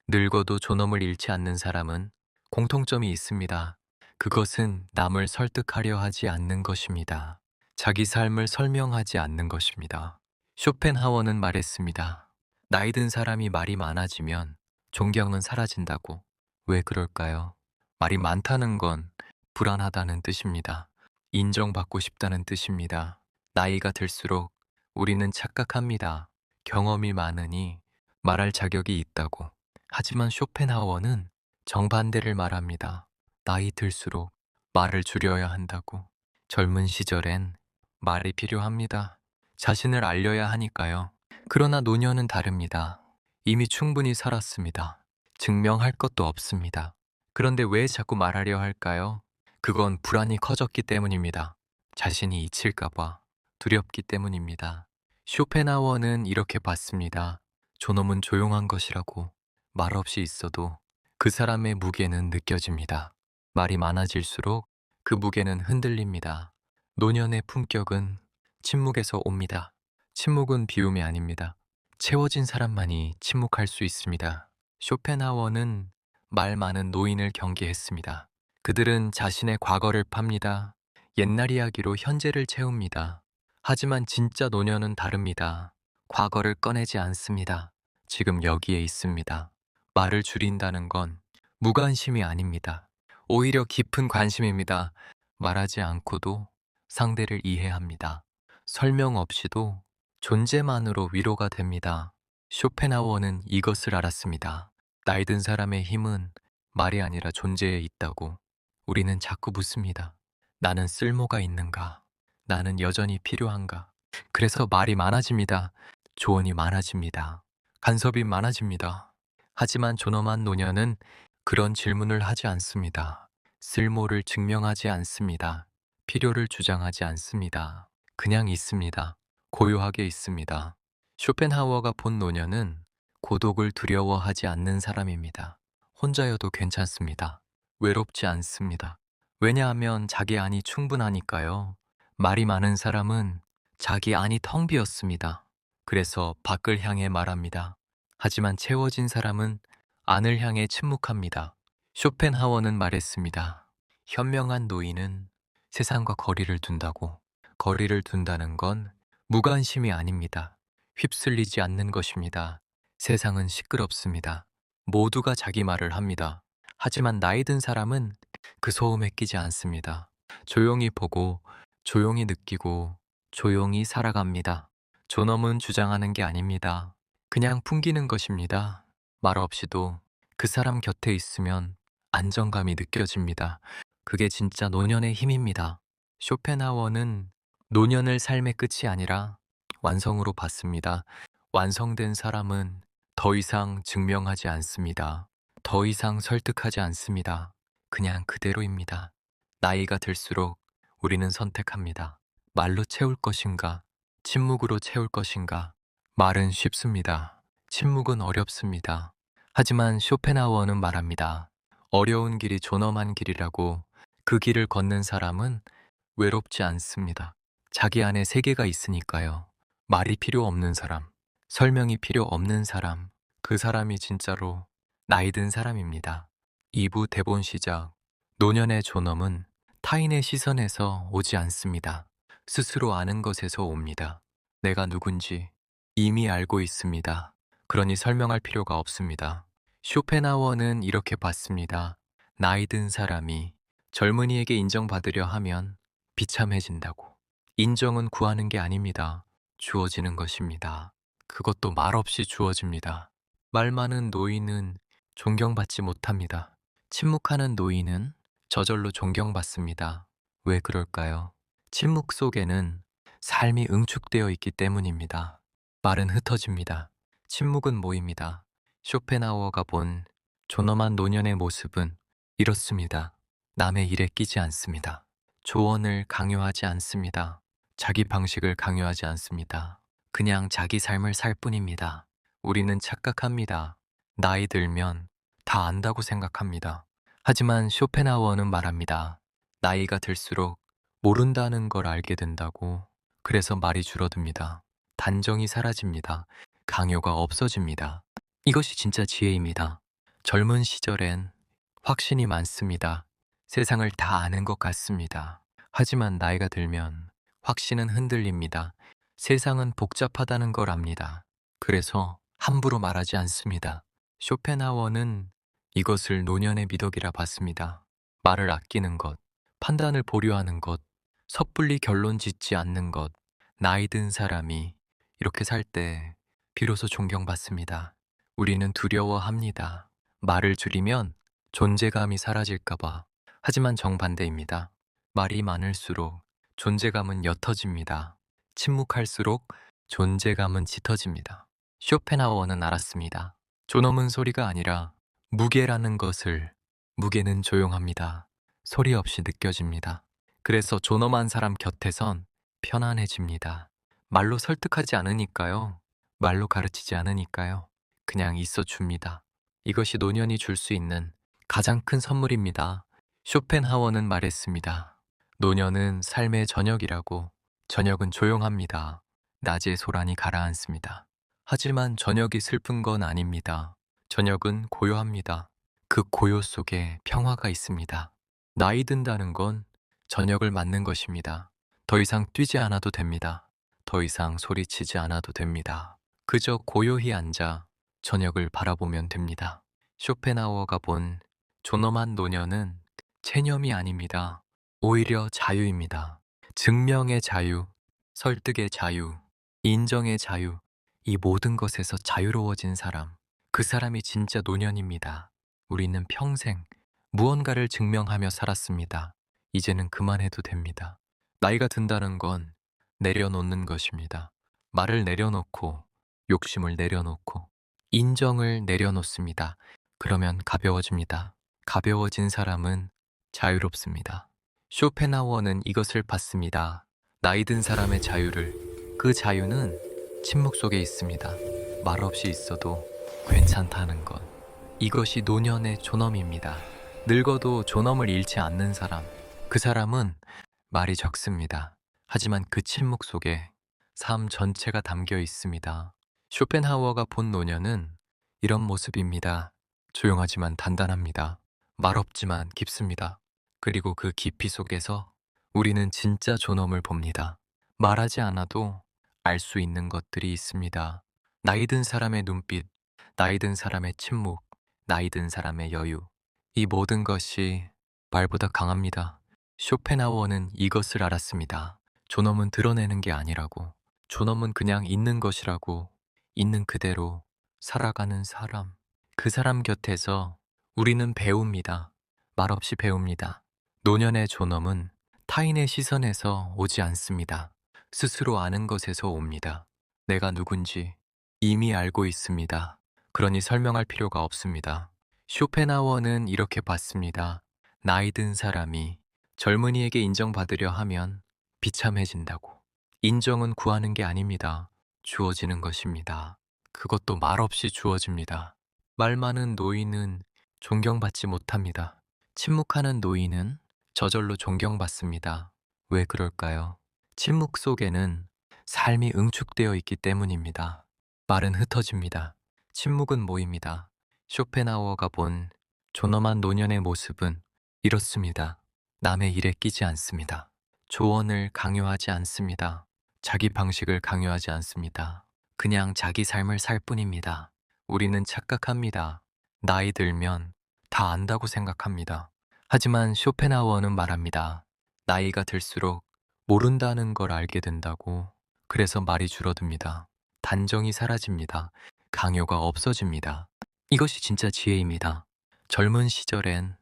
늙어도 존엄을 잃지 않는 사람은 공통점이 있습니다. 그것은 남을 설득하려 하지 않는 것입니다. 자기 삶을 설명하지 않는 것입니다. 쇼펜하워는 말했습니다. 나이 든 사람이 말이 많아지면 존경은 사라진다고. 왜 그럴까요? 말이 많다는 건 불안하다는 뜻입니다. 인정받고 싶다는 뜻입니다. 나이가 들수록 우리는 착각합니다. 경험이 많으니 말할 자격이 있다고. 하지만 쇼펜하워는 정반대를 말합니다. 나이 들수록 말을 줄여야 한다고. 젊은 시절엔 말이 필요합니다. 자신을 알려야 하니까요. 그러나 노년은 다릅니다. 이미 충분히 살았습니다. 증명할 것도 없습니다. 그런데 왜 자꾸 말하려 할까요? 그건 불안이 커졌기 때문입니다. 자신이 잊힐까봐 두렵기 때문입니다. 쇼펜하워는 이렇게 봤습니다. 존엄은 조용한 것이라고. 말없이 있어도 그 사람의 무게는 느껴집니다. 말이 많아질수록 그 무게는 흔들립니다. 노년의 품격은 침묵에서 옵니다. 침묵은 비움이 아닙니다. 채워진 사람만이 침묵할 수 있습니다. 쇼펜하워는 말 많은 노인을 경계했습니다. 그들은 자신의 과거를 팝니다. 옛날 이야기로 현재를 채웁니다. 하지만 진짜 노년은 다릅니다. 과거를 꺼내지 않습니다. 지금 여기에 있습니다. 말을 줄인다는 건 무관심이 아닙니다. 오히려 깊은 관심입니다. 말하지 않고도 상대를 이해합니다. 설명 없이도 존재만으로 위로가 됩니다. 쇼펜하워는 이것을 알았습니다. 나이 든 사람의 힘은 말이 아니라 존재에 있다고. 우리는 자꾸 묻습니다. 나는 쓸모가 있는가? 나는 여전히 필요한가? 그래서 말이 많아집니다. 조언이 많아집니다. 간섭이 많아집니다. 하지만 존엄한 노년은 그런 질문을 하지 않습니다. 쓸모를 증명하지 않습니다. 필요를 주장하지 않습니다. 그냥 있습니다. 고요하게 있습니다. 쇼펜하워가 본 노년은 고독을 두려워하지 않는 사람입니다. 혼자여도 괜찮습니다. 외롭지 않습니다. 왜냐하면 자기 안이 충분하니까요. 말이 많은 사람은 자기 안이 텅 비었습니다. 그래서 밖을 향해 말합니다. 하지만 채워진 사람은 안을 향해 침묵합니다. 쇼펜하워는 말했습니다. 현명한 노인은 세상과 거리를 둔다고. 거리를 둔다는 건 무관심이 아닙니다. 휩쓸리지 않는 것입니다. 세상은 시끄럽습니다. 모두가 자기 말을 합니다. 하지만 나이 든 사람은 그 소음에 끼지 않습니다. 조용히 보고, 조용히 느끼고, 조용히 살아갑니다. 존엄은 주장하는 게 아닙니다. 그냥 풍기는 것입니다. 말 없이도 그 사람 곁에 있으면 안정감이 느껴집니다. 그게 진짜 노년의 힘입니다. 쇼펜하워는 노년을 삶의 끝이 아니라 완성으로 봤습니다. 완성된 사람은 더 이상 증명하지 않습니다. 더 이상 설득하지 않습니다. 그냥 그대로입니다. 나이가 들수록 우리는 선택합니다. 말로 채울 것인가, 침묵으로 채울 것인가. 말은 쉽습니다. 침묵은 어렵습니다. 하지만 쇼펜하워는 말합니다. 어려운 길이 존엄한 길이라고. 그 길을 걷는 사람은 외롭지 않습니다. 자기 안에 세계가 있으니까요. 말이 필요 없는 사람, 설명이 필요 없는 사람, 그 사람이 진짜로 나이 든 사람입니다. 2부 대본 시작. 노년의 존엄은 타인의 시선에서 오지 않습니다. 스스로 아는 것에서 옵니다. 내가 누군지 이미 알고 있습니다. 그러니 설명할 필요가 없습니다. 쇼펜하워는 이렇게 봤습니다. 나이 든 사람이 젊은이에게 인정받으려 하면 비참해진다고. 인정은 구하는 게 아닙니다. 주어지는 것입니다. 그것도 말없이 주어집니다. 말 많은 노인은 존경받지 못합니다. 침묵하는 노인은 저절로 존경받습니다. 왜 그럴까요? 침묵 속에는 삶이 응축되어 있기 때문입니다. 말은 흩어집니다. 침묵은 모입니다. 쇼펜하워가 본 존엄한 노년의 모습은 이렇습니다. 남의 일에 끼지 않습니다. 조언을 강요하지 않습니다. 자기 방식을 강요하지 않습니다. 그냥 자기 삶을 살 뿐입니다. 우리는 착각합니다. 나이 들면 다 안다고 생각합니다. 하지만 쇼펜하워는 말합니다. 나이가 들수록 모른다는 걸 알게 된다고. 그래서 말이 줄어듭니다. 단정이 사라집니다. 강요가 없어집니다. 이것이 진짜 지혜입니다. 젊은 시절엔 확신이 많습니다. 세상을 다 아는 것 같습니다. 하지만 나이가 들면 확신은 흔들립니다. 세상은 복잡하다는 걸 압니다. 그래서 함부로 말하지 않습니다. 쇼펜하워는 이것을 노년의 미덕이라 봤습니다. 말을 아끼는 것, 판단을 보류하는 것, 섣불리 결론 짓지 않는 것, 나이 든 사람이 이렇게 살 때 비로소 존경받습니다. 우리는 두려워합니다. 말을 줄이면 존재감이 사라질까봐. 하지만 정반대입니다. 말이 많을수록 존재감은 옅어집니다. 침묵할수록 존재감은 짙어집니다. 쇼펜하워는 알았습니다. 존엄은 소리가 아니라 무게라는 것을. 무게는 조용합니다. 소리 없이 느껴집니다. 그래서 존엄한 사람 곁에선 편안해집니다. 말로 설득하지 않으니까요. 말로 가르치지 않으니까요. 그냥 있어 줍니다. 이것이 노년이 줄 수 있는 가장 큰 선물입니다. 쇼펜하워는 말했습니다. 노년은 삶의 저녁이라고. 저녁은 조용합니다. 낮에 소란이 가라앉습니다. 하지만 저녁이 슬픈 건 아닙니다. 저녁은 고요합니다. 그 고요 속에 평화가 있습니다. 나이 든다는 건 저녁을 맞는 것입니다. 더 이상 뛰지 않아도 됩니다. 더 이상 소리치지 않아도 됩니다. 그저 고요히 앉아 저녁을 바라보면 됩니다. 쇼펜하워가 본 존엄한 노년은 체념이 아닙니다. 오히려 자유입니다. 증명의 자유, 설득의 자유, 인정의 자유, 이 모든 것에서 자유로워진 사람, 그 사람이 진짜 노년입니다. 우리는 평생 무언가를 증명하며 살았습니다. 이제는 그만해도 됩니다. 나이가 든다는 건 내려놓는 것입니다. 말을 내려놓고, 욕심을 내려놓고, 인정을 내려놓습니다. 그러면 가벼워집니다. 가벼워진 사람은 자유롭습니다. 쇼펜하워는 이것을 봤습니다. 나이 든 사람의 자유를. 그 자유는 침묵 속에 있습니다. 말 없이 있어도 괜찮다는 것. 이것이 노년의 존엄입니다. 늙어도 존엄을 잃지 않는 사람. 그 사람은 말이 적습니다. 하지만 그 침묵 속에 삶 전체가 담겨 있습니다. 쇼펜하워가 본 노년은 이런 모습입니다. 조용하지만 단단합니다. 말 없지만 깊습니다. 그리고 그 깊이 속에서 우리는 진짜 존엄을 봅니다. 말하지 않아도 알 수 있는 것들이 있습니다. 나이 든 사람의 눈빛, 나이 든 사람의 침묵, 나이 든 사람의 여유. 이 모든 것이 말보다 강합니다. 쇼펜하워는 이것을 알았습니다. 존엄은 드러내는 게 아니라고. 존엄은 그냥 있는 것이라고. 있는 그대로 살아가는 사람. 그 사람 곁에서 우리는 배웁니다. 말없이 배웁니다. 노년의 존엄은 타인의 시선에서 오지 않습니다. 스스로 아는 것에서 옵니다. 내가 누군지 이미 알고 있습니다. 그러니 설명할 필요가 없습니다. 쇼펜하워는 이렇게 봤습니다. 나이 든 사람이 젊은이에게 인정받으려 하면 비참해진다고. 인정은 구하는 게 아닙니다. 주어지는 것입니다. 그것도 말없이 주어집니다. 말 많은 노인은 존경받지 못합니다. 침묵하는 노인은 저절로 존경받습니다. 왜 그럴까요? 침묵 속에는 삶이 응축되어 있기 때문입니다. 말은 흩어집니다. 침묵은 모입니다. 쇼펜하워가 본 존엄한 노년의 모습은 이렇습니다. 남의 일에 끼지 않습니다. 조언을 강요하지 않습니다. 자기 방식을 강요하지 않습니다. 그냥 자기 삶을 살 뿐입니다. 우리는 착각합니다. 나이 들면 다 안다고 생각합니다. 하지만 쇼펜하워는 말합니다. 나이가 들수록 모른다는 걸 알게 된다고. 그래서 말이 줄어듭니다. 단정이 사라집니다. 강요가 없어집니다. 이것이 진짜 지혜입니다. 젊은 시절엔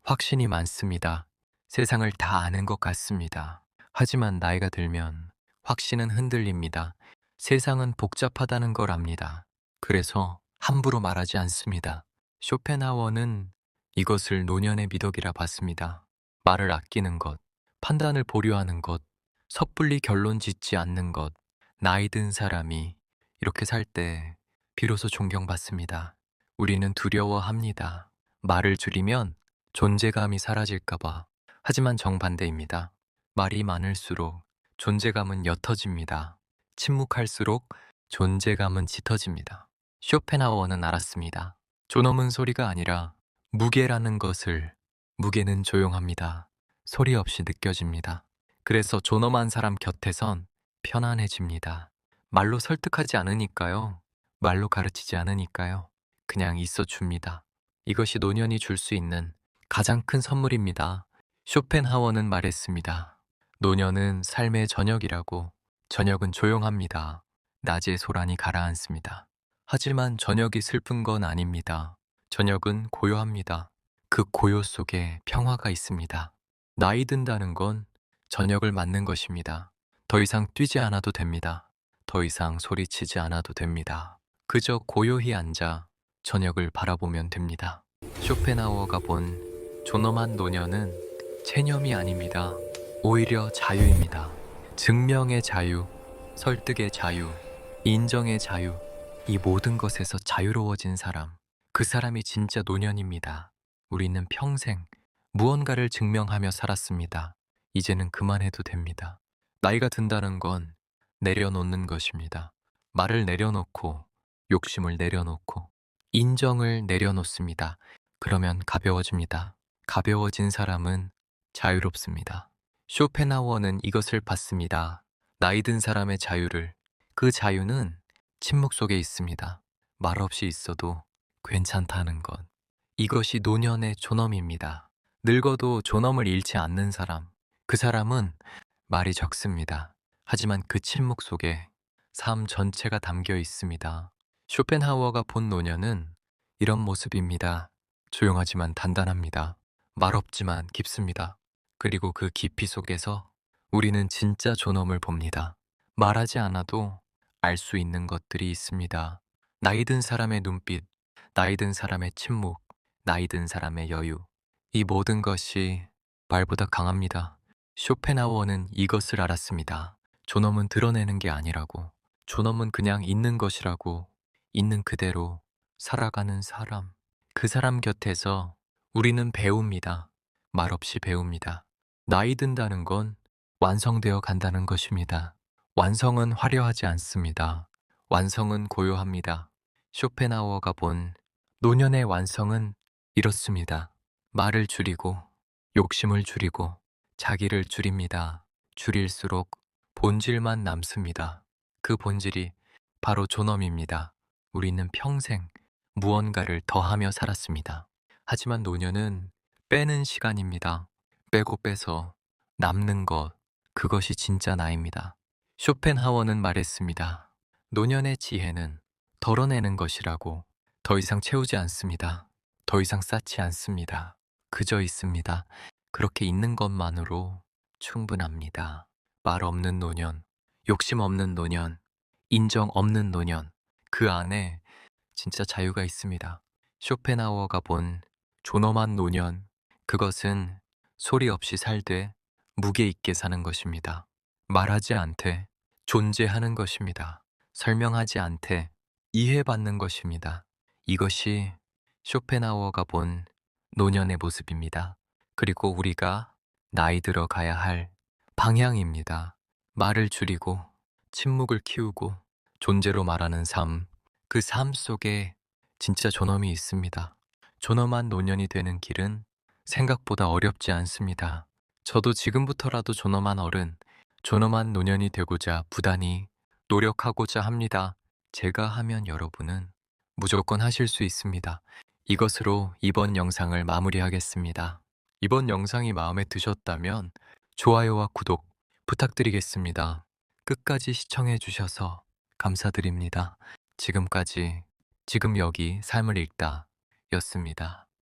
확신이 많습니다. 세상을 다 아는 것 같습니다. 하지만 나이가 들면 확신은 흔들립니다. 세상은 복잡하다는 걸 압니다. 그래서 함부로 말하지 않습니다. 쇼펜하워는 이것을 노년의 미덕이라 봤습니다. 말을 아끼는 것, 판단을 보류하는 것, 섣불리 결론 짓지 않는 것. 나이 든 사람이 이렇게 살 때 비로소 존경받습니다. 우리는 두려워합니다. 말을 줄이면 존재감이 사라질까봐. 하지만 정반대입니다. 말이 많을수록 존재감은 옅어집니다. 침묵할수록 존재감은 짙어집니다. 쇼펜하워는 알았습니다. 존엄은 소리가 아니라 무게라는 것을, 무게는 조용합니다. 소리 없이 느껴집니다. 그래서 존엄한 사람 곁에선 편안해집니다. 말로 설득하지 않으니까요. 말로 가르치지 않으니까요. 그냥 있어 줍니다. 이것이 노년이 줄 수 있는 가장 큰 선물입니다. 쇼펜하워는 말했습니다. 노년은 삶의 저녁이라고. 저녁은 조용합니다. 낮의 소란이 가라앉습니다. 하지만 저녁이 슬픈 건 아닙니다. 저녁은 고요합니다. 그 고요 속에 평화가 있습니다. 나이 든다는 건 저녁을 맞는 것입니다. 더 이상 뛰지 않아도 됩니다. 더 이상 소리치지 않아도 됩니다. 그저 고요히 앉아 저녁을 바라보면 됩니다. 쇼펜하워가 본 존엄한 노년은 체념이 아닙니다. 오히려 자유입니다. 증명의 자유, 설득의 자유, 인정의 자유, 이 모든 것에서 자유로워진 사람, 그 사람이 진짜 노년입니다. 우리는 평생 무언가를 증명하며 살았습니다. 이제는 그만해도 됩니다. 나이가 든다는 건 내려놓는 것입니다. 말을 내려놓고, 욕심을 내려놓고, 인정을 내려놓습니다. 그러면 가벼워집니다. 가벼워진 사람은 자유롭습니다. 쇼펜하워는 이것을 봤습니다. 나이 든 사람의 자유를. 그 자유는 침묵 속에 있습니다. 말없이 있어도 괜찮다는 것. 이것이 노년의 존엄입니다. 늙어도 존엄을 잃지 않는 사람. 그 사람은 말이 적습니다. 하지만 그 침묵 속에 삶 전체가 담겨 있습니다. 쇼펜하워가 본 노년은 이런 모습입니다. 조용하지만 단단합니다. 말없지만 깊습니다. 그리고 그 깊이 속에서 우리는 진짜 존엄을 봅니다. 말하지 않아도 알 수 있는 것들이 있습니다. 나이 든 사람의 눈빛, 나이 든 사람의 침묵, 나이 든 사람의 여유. 이 모든 것이 말보다 강합니다. 쇼펜하워는 이것을 알았습니다. 존엄은 드러내는 게 아니라고. 존엄은 그냥 있는 것이라고. 있는 그대로 살아가는 사람. 그 사람 곁에서 우리는 배웁니다. 말없이 배웁니다. 나이 든다는 건 완성되어 간다는 것입니다. 완성은 화려하지 않습니다. 완성은 고요합니다. 쇼펜하워가 본 노년의 완성은 이렇습니다. 말을 줄이고, 욕심을 줄이고, 자기를 줄입니다. 줄일수록 본질만 남습니다. 그 본질이 바로 존엄입니다. 우리는 평생 무언가를 더하며 살았습니다. 하지만 노년은 빼는 시간입니다. 빼고 빼서 남는 것, 그것이 진짜 나입니다. 쇼펜하워는 말했습니다. 노년의 지혜는 덜어내는 것이라고. 더 이상 채우지 않습니다. 더 이상 쌓지 않습니다. 그저 있습니다. 그렇게 있는 것만으로 충분합니다. 말 없는 노년, 욕심 없는 노년, 인정 없는 노년, 그 안에 진짜 자유가 있습니다. 쇼펜하워가 본 존엄한 노년, 그것은 소리 없이 살되 무게 있게 사는 것입니다. 말하지 않되 존재하는 것입니다. 설명하지 않되 이해받는 것입니다. 이것이 쇼펜하워가 본 노년의 모습입니다. 그리고 우리가 나이 들어 가야 할 방향입니다. 말을 줄이고 침묵을 키우고 존재로 말하는 삶, 그 삶 속에 진짜 존엄이 있습니다. 존엄한 노년이 되는 길은 생각보다 어렵지 않습니다. 저도 지금부터라도 존엄한 어른, 존엄한 노년이 되고자 부단히 노력하고자 합니다. 제가 하면 여러분은 무조건 하실 수 있습니다. 이것으로 이번 영상을 마무리하겠습니다. 이번 영상이 마음에 드셨다면 좋아요와 구독 부탁드리겠습니다. 끝까지 시청해 주셔서 감사드립니다. 지금까지 지금 여기 삶을 읽다 였습니다.